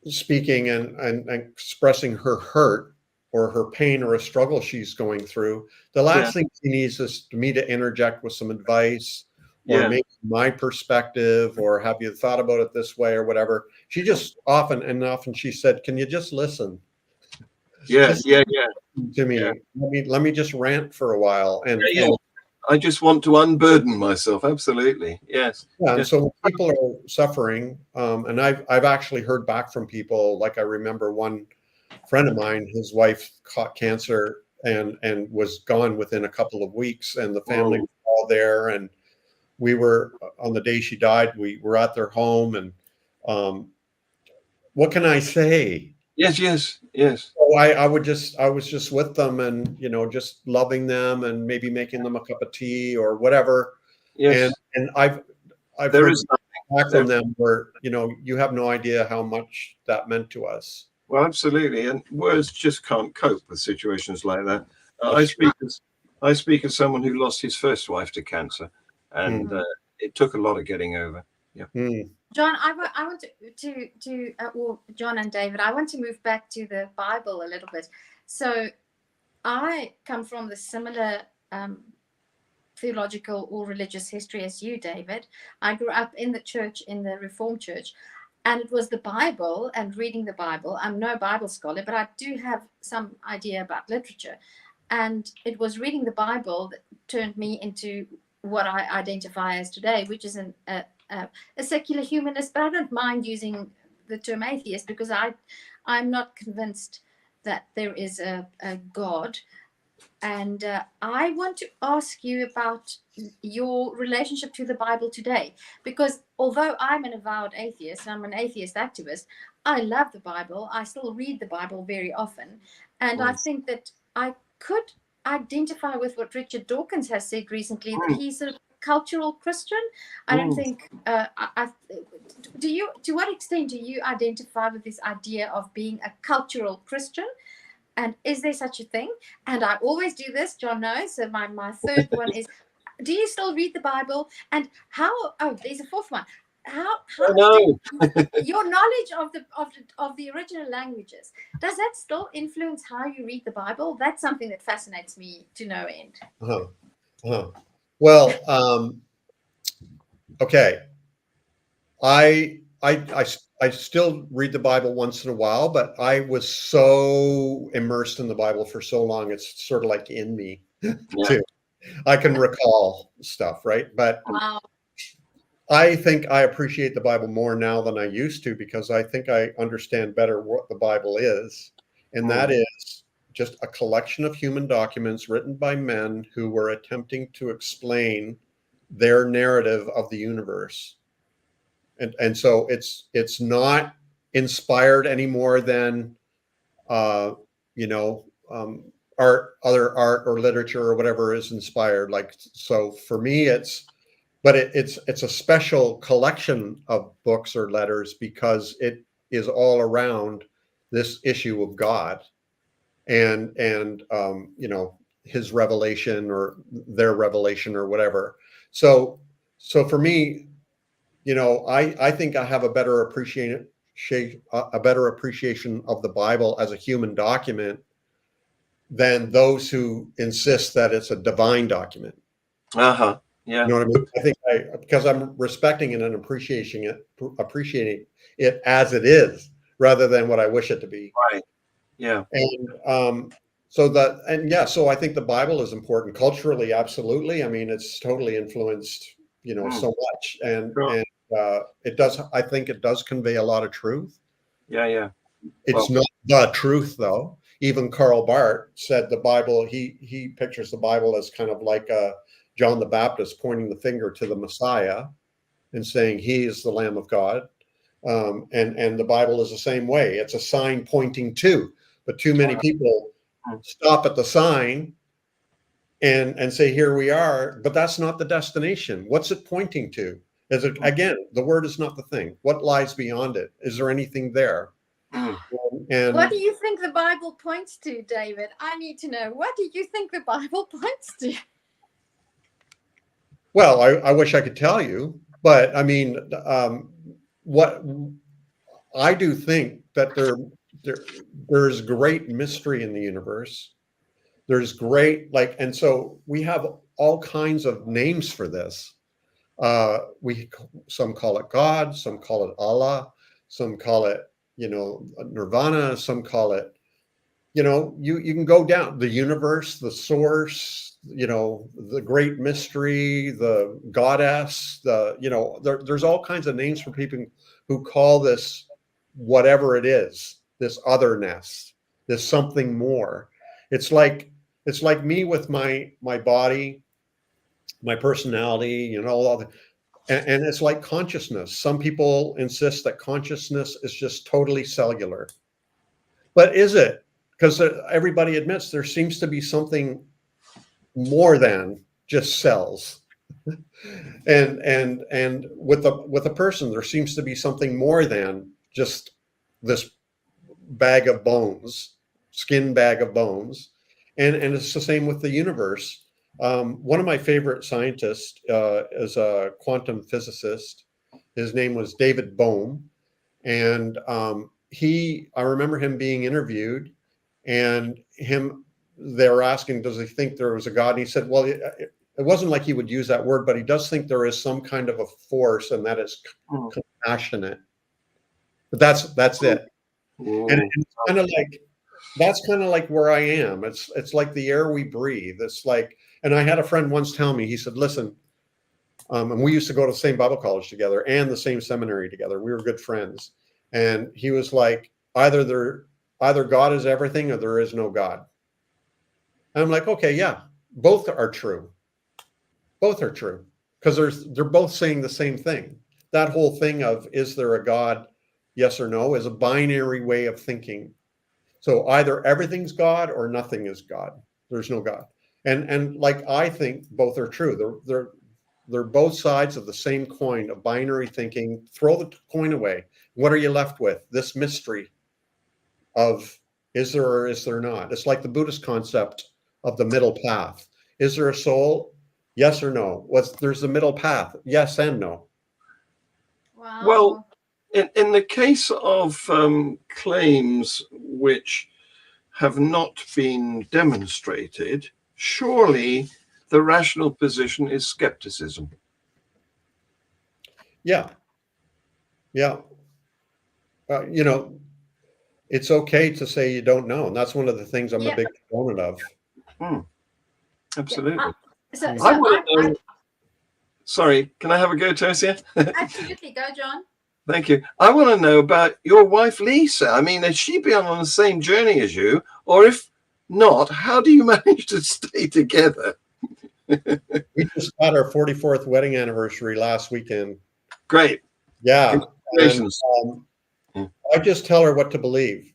speaking and expressing her hurt or her pain or a struggle she's going through, the last thing she needs is me to interject with some advice or maybe my perspective, or have you thought about it this way or whatever. She just often she said, "Can you just listen?" To me, let me just rant for a while, and I just want to unburden myself. Absolutely, yes. Yeah, and so when people are suffering, and I've actually heard back from people. Like, I remember one friend of mine, his wife caught cancer and was gone within a couple of weeks, and the family was all there, and we were, on the day she died, we were at their home, and what can I say? Yes. So I was just with them, and, you know, just loving them and maybe making them a cup of tea or whatever. Yes. And I've heard back from them where, you know, you have no idea how much that meant to us. Well, absolutely. And words just can't cope with situations like that. I speak as someone who lost his first wife to cancer, and it took a lot of getting over. Yeah. John, I want to well, John and David, I want to move back to the Bible a little bit. So I come from the similar theological or religious history as you, David. I grew up in the church, in the Reformed Church, and it was the Bible and reading the Bible. I'm no Bible scholar, but I do have some idea about literature. And it was reading the Bible that turned me into what I identify as today, which is a secular humanist, but I don't mind using the term atheist, because I'm not convinced that there is a God. And I want to ask you about your relationship to the Bible today, because although I'm an avowed atheist, I'm an atheist activist, I love the Bible. I still read the Bible very often. And I think that I could identify with what Richard Dawkins has said recently, that he's a cultural Christian. I don't think to what extent do you identify with this idea of being a cultural Christian? And is there such a thing? And I always do this, John knows. So my third one is, do you still read the Bible? And how, oh, there's a fourth one. How No. your knowledge of the original languages, does that still influence how you read the Bible? That's something that fascinates me to no end. Well, okay. I still read the Bible once in a while, but I was so immersed in the Bible for so long, it's sort of like in me too. I can recall stuff, right? But Wow. I think I appreciate the Bible more now than I used to, because I think I understand better what the Bible is. And that is just a collection of human documents written by men who were attempting to explain their narrative of the universe. And so it's not inspired any more than art, other art or literature or whatever is inspired. Like, so for me, it's a special collection of books or letters because it is all around this issue of God and his revelation or their revelation or whatever. So for me, I think I have a better appreciation of the Bible as a human document than those who insist that it's a divine document. Yeah. You know what I mean? I think because I'm respecting it and appreciating it as it is, rather than what I wish it to be. Right. Yeah. And so I think the Bible is important culturally. Absolutely. I mean, it's totally influenced, so much, and it does. I think it does convey a lot of truth. Yeah. It's not the truth, though. Even Karl Barth said the Bible. He pictures the Bible as kind of like John the Baptist pointing the finger to the Messiah and saying he is the Lamb of God. And the Bible is the same way. It's a sign pointing to, but too many people stop at the sign and say, here we are, but that's not the destination. What's it pointing to? Is it, again, the word is not the thing. What lies beyond it? Is there anything there? And what do you think the Bible points to, David? I need to know. What do you think the Bible points to? Well, I wish I could tell you, but I mean, what I do think that there's great mystery in the universe. There's great, and so we have all kinds of names for this. Some call it God, some call it Allah, some call it, Nirvana, some call it, you can go down the universe, the source, the great mystery, the goddess, there's all kinds of names for people who call this whatever it is, this otherness, this something more. It's like me with my body, my personality, all the, and it's like consciousness. Some people insist that consciousness is just totally cellular, but is it? Because everybody admits there seems to be something more than just cells, and with a person there seems to be something more than just this bag of bones, skin bag of bones, and it's the same with the universe. One of my favorite scientists is a quantum physicist. His name was David Bohm, and I remember him being interviewed, and they were asking, does he think there was a God? And he said, well, it wasn't like he would use that word, but he does think there is some kind of a force, and that is compassionate. But that's it. And it's kind of like, that's kind of like where I am. It's like the air we breathe. It's like, and I had a friend once tell me, he said, listen, and we used to go to the same Bible college together and the same seminary together. We were good friends. And he was like, either God is everything or there is no God. And I'm like, okay, yeah, both are true. Both are true, because they're both saying the same thing. That whole thing of, is there a God, yes or no, is a binary way of thinking. So either everything's God or nothing is God. There's no God. And like, I think both are true. They're both sides of the same coin of binary thinking. Throw the coin away. What are you left with? This mystery of Is there or is there not? It's like the Buddhist concept of the middle path. Is there a soul? Yes or no? There's the middle path? Yes and no. Wow. Well, in the case of claims which have not been demonstrated, surely the rational position is skepticism. Yeah. Yeah. You know, it's okay to say you don't know. And that's one of the things I'm a big proponent of. Absolutely. So I want to know. Sorry, can I have a go, Tosia? absolutely, go, John. Thank you. I want to know about your wife, Lisa. I mean, has she been on the same journey as you? Or if not, how do you manage to stay together? We just had our 44th wedding anniversary last weekend. Great. Yeah. Congratulations. And, I just tell her what to believe.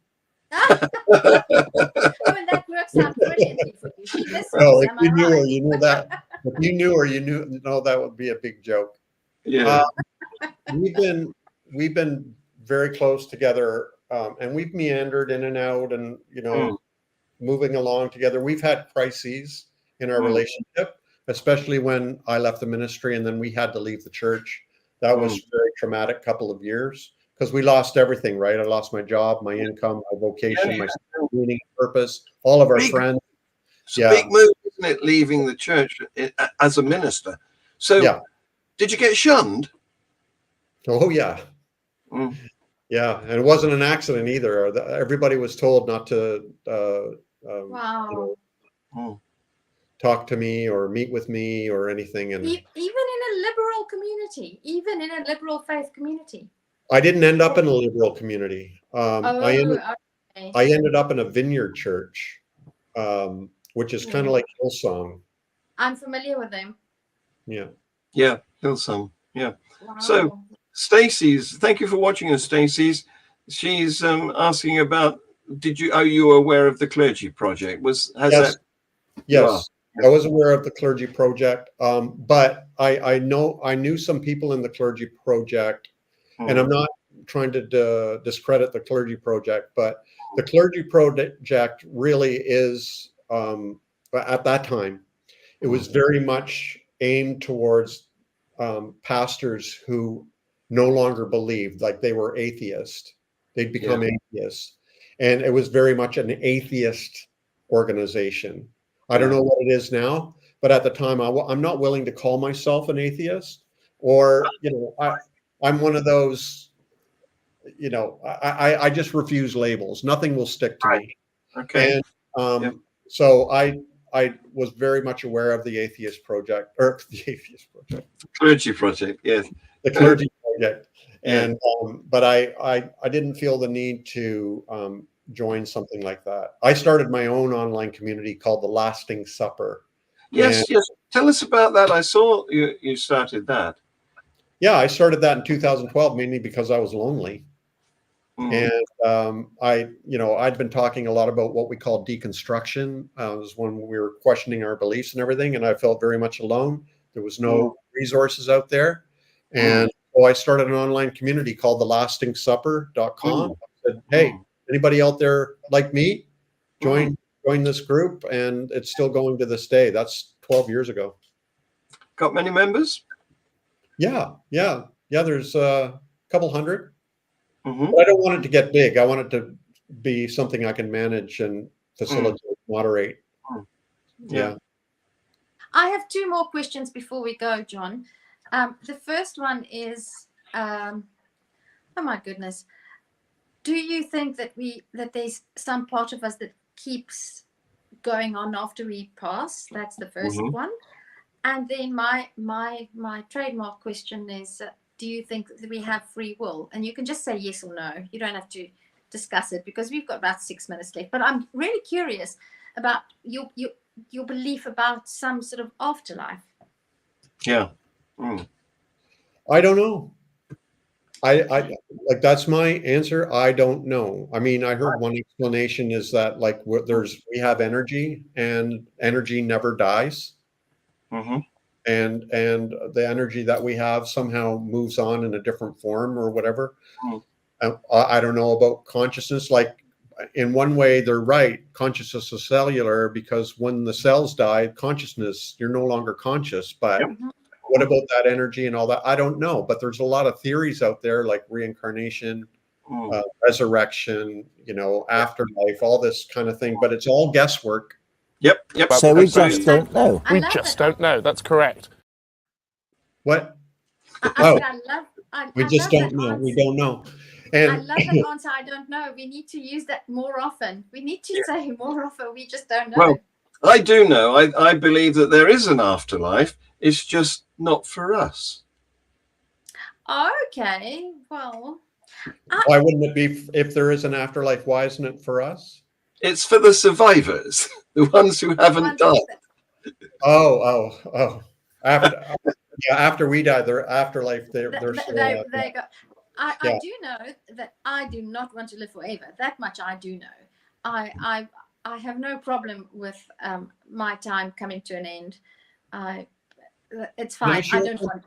Oh, and that works out brilliantly for you. She listens, If am you I knew her, right? you knew that. If you knew her, you knew. No, that would be a big joke. Yeah. We've been very close together, and we've meandered in and out, and moving along together. We've had crises in our relationship, especially when I left the ministry and then we had to leave the church. That was a very traumatic couple of years because we lost everything, right? I lost my job, my income, my vocation, my meaning, purpose, all of our friends. It's a big move, isn't it, leaving the church as a minister? So did you get shunned? Oh, yeah. Yeah, and it wasn't an accident either. Everybody was told not to talk to me or meet with me or anything. And even in a liberal community, even in a liberal faith community. I didn't end up in a liberal community. I ended up in a vineyard church, which is kind of like Hillsong. I'm familiar with them. Yeah. Yeah, Hillsong. Yeah. Wow. So Stacey's, thank you for watching us, Stacey's. She's asking about, are you aware of the Clergy Project? Yes, I was aware of the Clergy Project, but I knew some people in the Clergy Project, and I'm not trying to discredit the Clergy Project, but the Clergy Project really is, at that time, it was very much aimed towards pastors who no longer believed, like they were atheist. They'd become atheists. And it was very much an atheist organization. I don't know what it is now, but at the time, I'm not willing to call myself an atheist, or, I'm one of those, I just refuse labels. Nothing will stick to me. Okay. And so I was very much aware of the Atheist Project, or the Atheist Project. Clergy Project, yes. The Clergy Project. And but I didn't feel the need to join something like that. I started my own online community called the Lasting Supper. Yes. Tell us about that. I saw you started that. Yeah, I started that in 2012 mainly because I was lonely. And I'd been talking a lot about what we call deconstruction. It was when we were questioning our beliefs and everything, and I felt very much alone. There was no resources out there. And so I started an online community called thelastingsupper.com. I said, hey, anybody out there like me, join this group, and it's still going to this day. That's 12 years ago. Got many members? Yeah. There's a couple hundred. But I don't want it to get big. I want it to be something I can manage and facilitate, moderate. Yeah. I have two more questions before we go, John. The first one is, oh my goodness, do you think that there's some part of us that keeps going on after we pass? That's the first one. And then my trademark question is, do you think that we have free will? And you can just say yes or no. You don't have to discuss it because we've got about 6 minutes left. But I'm really curious about your belief about some sort of afterlife. Yeah. I don't know. I like, that's my answer. I don't know. I mean, I heard one explanation is that like we have energy, and energy never dies. And the energy that we have somehow moves on in a different form or whatever. I don't know about consciousness. Like, in one way, they're right. Consciousness is cellular, because when the cells die, consciousness, you're no longer conscious. But Yep. what about that energy and all that? I don't know. But there's a lot of theories out there, like reincarnation, resurrection, afterlife, all this kind of thing. But it's all guesswork. Yep. So we absolutely. just don't know. We just don't know. That's correct. What? We just don't know. We don't know. And I love that answer. I don't know. We need to use that more often. We need to say more often. We just don't know. Well, I do know. I believe that there is an afterlife. It's just not for us. Okay. Well, why wouldn't it be if there is an afterlife? Why isn't it for us? It's for the survivors, the ones who haven't died. Oh. After we die, their afterlife. They're they go. I do know that I do not want to live forever. That much I do know. I have no problem with my time coming to an end. It's fine. I don't want.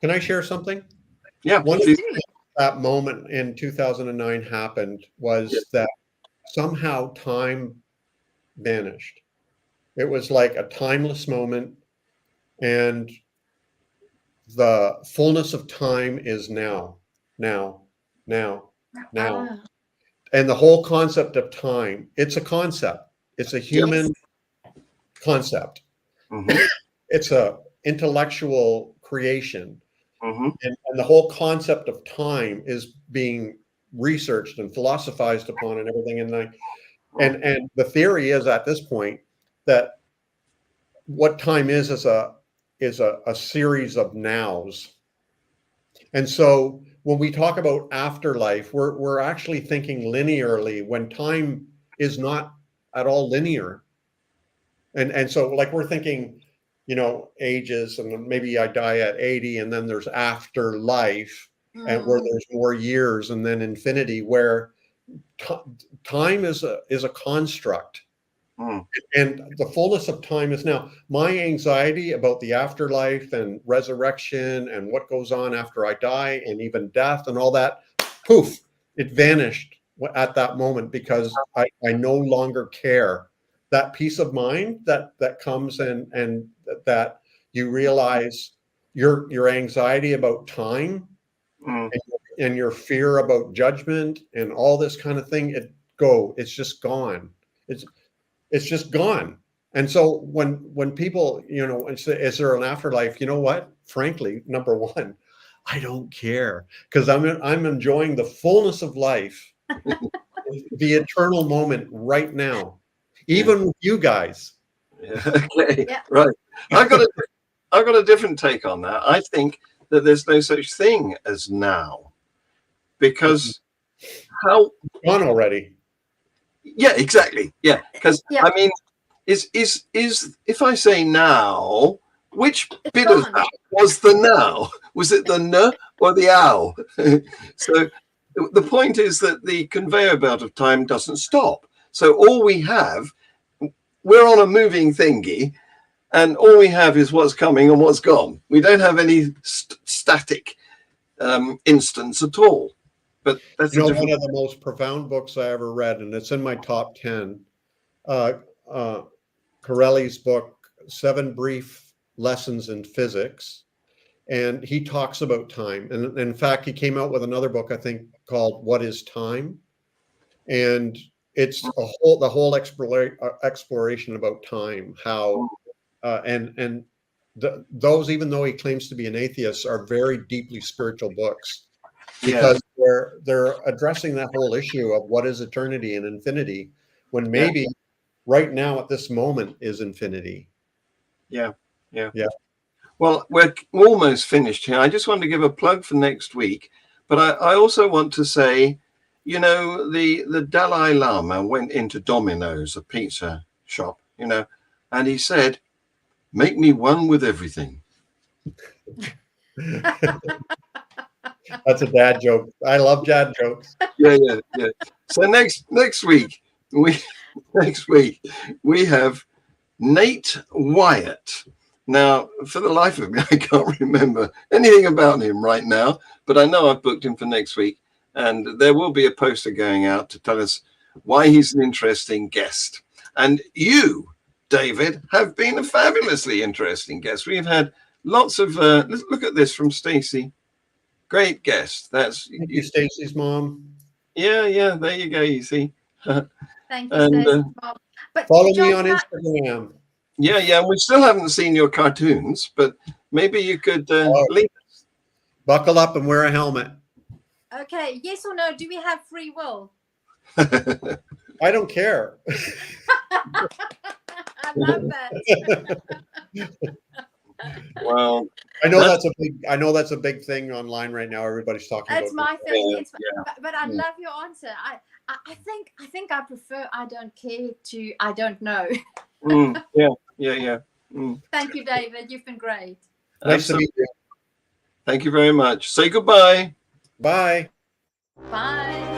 Can I share something? Yeah. One thing that moment in 2009 happened was that somehow time vanished. It was like a timeless moment, and the fullness of time is now. And the whole concept of time, it's a concept. It's a human concept. Mm-hmm. It's a intellectual creation. Mm-hmm. And the whole concept of time is being researched and philosophized upon and everything. And the theory is at this point that what time is a series of nows. And so when we talk about afterlife, we're actually thinking linearly when time is not at all linear. And so like we're thinking, ages, and maybe I die at 80, and then there's afterlife, and where there's more years, and then infinity, where time is a construct. And the fullness of time is now. My anxiety about the afterlife and resurrection and what goes on after I die, and even death and all that, poof, it vanished at that moment, because I no longer care. That peace of mind that comes and that you realize your anxiety about time and your fear about judgment and all this kind of thing, it's just gone. It's just gone. And so when people, say, is there an afterlife? You know what? Frankly, number one, I don't care, because I'm enjoying the fullness of life, the eternal moment right now, even with you guys. Okay, right. I've got a different take on that. I think that there's no such thing as now, because how gone already. Yeah, exactly. Yeah, because I mean, is if I say now, which bit of that was the now? Was it the n or the ow? So the point is that the conveyor belt of time doesn't stop. So all we have, we're on a moving thingy, and all we have is what's coming and what's gone. We don't have any static instance at all. But that's one of the most profound books I ever read, and it's in my top 10. Corelli's book, 7 Brief Lessons in Physics, and he talks about time. And in fact, he came out with another book, I think, called What is Time? And it's the whole exploration about time, how those, even though he claims to be an atheist, are very deeply spiritual books, because they're addressing that whole issue of what is eternity and infinity, when maybe right now at this moment is infinity. Yeah. Well, we're almost finished here. I just want to give a plug for next week, but I also want to say, the Dalai Lama went into Domino's, a pizza shop, and he said, "Make me one with everything." That's a dad joke. I love dad jokes. Yeah. So next week we have Nate Wyatt. Now, for the life of me, I can't remember anything about him right now, but I know I've booked him for next week, and there will be a poster going out to tell us why he's an interesting guest. And you, David, have been a fabulously interesting guest. We've had lots of, let's look at this from Stacey. Great guest. That's Thank you, Stacey's mom. yeah, there you go, you see. Thank you, And, Stacey. But Follow John, me on can Instagram. yeah, we still haven't seen your cartoons, but maybe you could leave. Buckle up and wear a helmet. okay, yes or no, do we have free will? I don't care. I love that. Well, I know that's a big thing online right now. Everybody's talking That's about my thing. Yeah, It's, but I love your answer. I think I prefer I don't care to I don't know. yeah. Mm. Thank you, David. You've been great. Nice to meet you. Thank you very much. Say goodbye. Bye. Bye.